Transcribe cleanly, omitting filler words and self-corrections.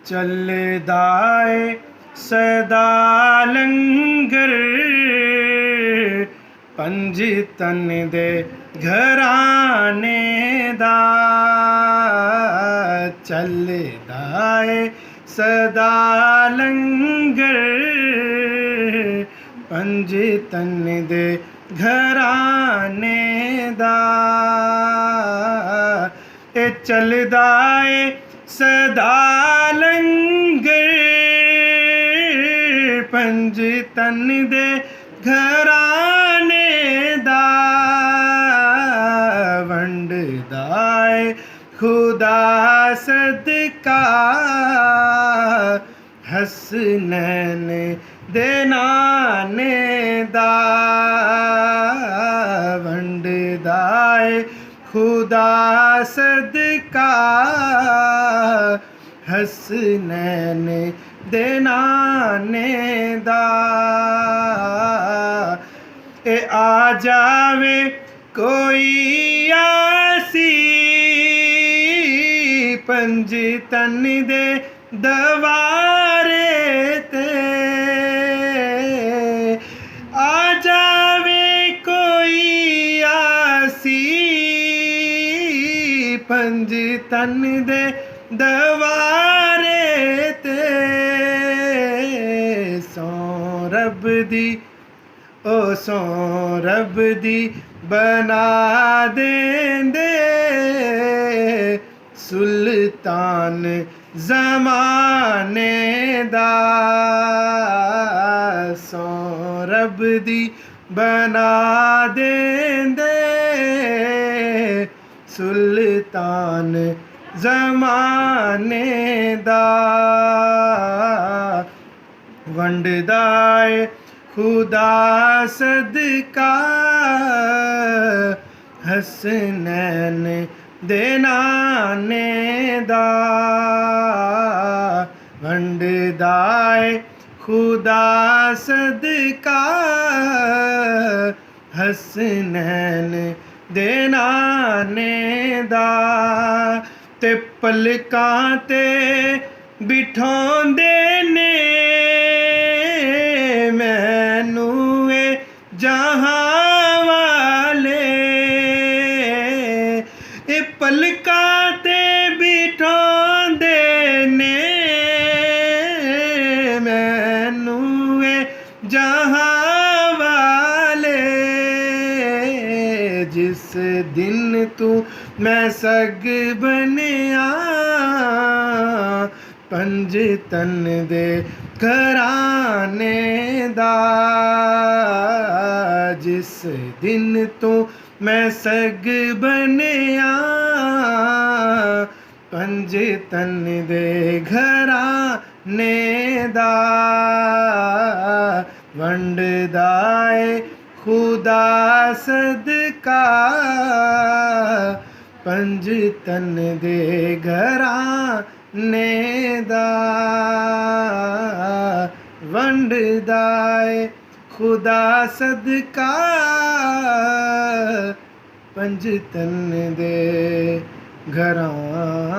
ਚੱਲਦਾ ਏ ਸਦਾ ਲੰਗਰ ਪੰਜ ਤਨ ਦੇ ਘਰਾਣੇ ਦਾ ਚੱਲਦਾ ਏ ਸਦਾ ਲੰਗਰ ਪੰਜ ਤਨ ਦੇ ਘਰਾਣੇ ਦਾ ਇਹ ਚੱਲਦਾ ਏ ਸਦਾ ਲੰਗਰ ਪੰਜ ਤਨ ਦੇ ਘਰਾਣੇ ਦਾ ਵੰਡਦਾ ਏ ਖੁਦਾ ਸਦਕਾ ਹਸਨੈਨ ਦੇ ਨਾਨੇ ਦਾ ਵੰਡਦਾ ਏ ਖੁਦਾ ਸਦਕਾ ਹਸਨੈਨ ਦੇ ਨਾਨੇ ਦਾ ਇਹ ਆ ਜਾਵੇ ਕੋਈ ਆਸੀ ਪੰਜ ਤਨ ਦੇ ਦਵਾਰੇ ਤੇ ਆ ਜਾਵੇ ਕੋਈ ਆਸੀ ਪੰਜ ਤਨ ਦੇ ਦਵਾਰੇ ਤੇ ਸੌ ਰੱਬ ਦੀ ਓ ਸੌ ਰੱਬ ਦੀ ਬਣਾ ਦੇਂਦੇ ਸੁਲਤਾਨ ਜ਼ਮਾਨੇ ਦਾ ਸੌ ਰੱਬ ਦੀ ਬਣਾ ਦੇਂਦੇ ਸੁਲਤਾਨ ਜ਼ਮਾਨੇ ਦਾ ਵੰਡਦਾ ਏ ਖੁਦਾ ਸਦਕਾ ਹਸਨੈਨ ਦੇ ਨਾਨੇ ਦਾ ਵੰਡਦਾ ਏ ਖੁਦਾ ਸਦਕਾ ਹਸਨੈਨ ਦੇ ਨਾਨੇ ਦਾ ਤੇ ਪਲਕਾਂ ਤੇ ਬਿਠਾਉਂਦੇ ਨੇ ਮੈਨੂੰ ਇਹ ਜਹਾਂ ਵਾਲੇ ਇਹ ਪਲਕਾਂ ਤੇ ਬਿਠਾਉਂਦੇ ਨੇ ਮੈਨੂੰ ਇਹ ਜਹਾਂ ਵਾਲੇ ਜਿਸ ਦਿਨ ਤੂੰ ਮੈਂ ਸਗ ਬਣਿਆ ਪੰਜ ਤਨ ਦੇ ਘਰਾਣੇ ਦਾ ਜਿਸ ਦਿਨ ਤੂੰ ਮੈਂ ਸਗ ਬਣਿਆ ਪੰਜ ਤਨ ਦੇ ਘਰਾਣੇ ਦਾ ਵੰਡਦਾ ਏ ਖੁਦਾ ਸਦਕਾ ਪੰਜ ਤਨ ਦੇ ਘਰਾਣੇ ਦਾ ਵੰਡਦਾ ਏ ਖੁਦਾ ਸਦਕਾ ਪੰਜ ਤਨ ਦੇ ਘਰਾਣੇ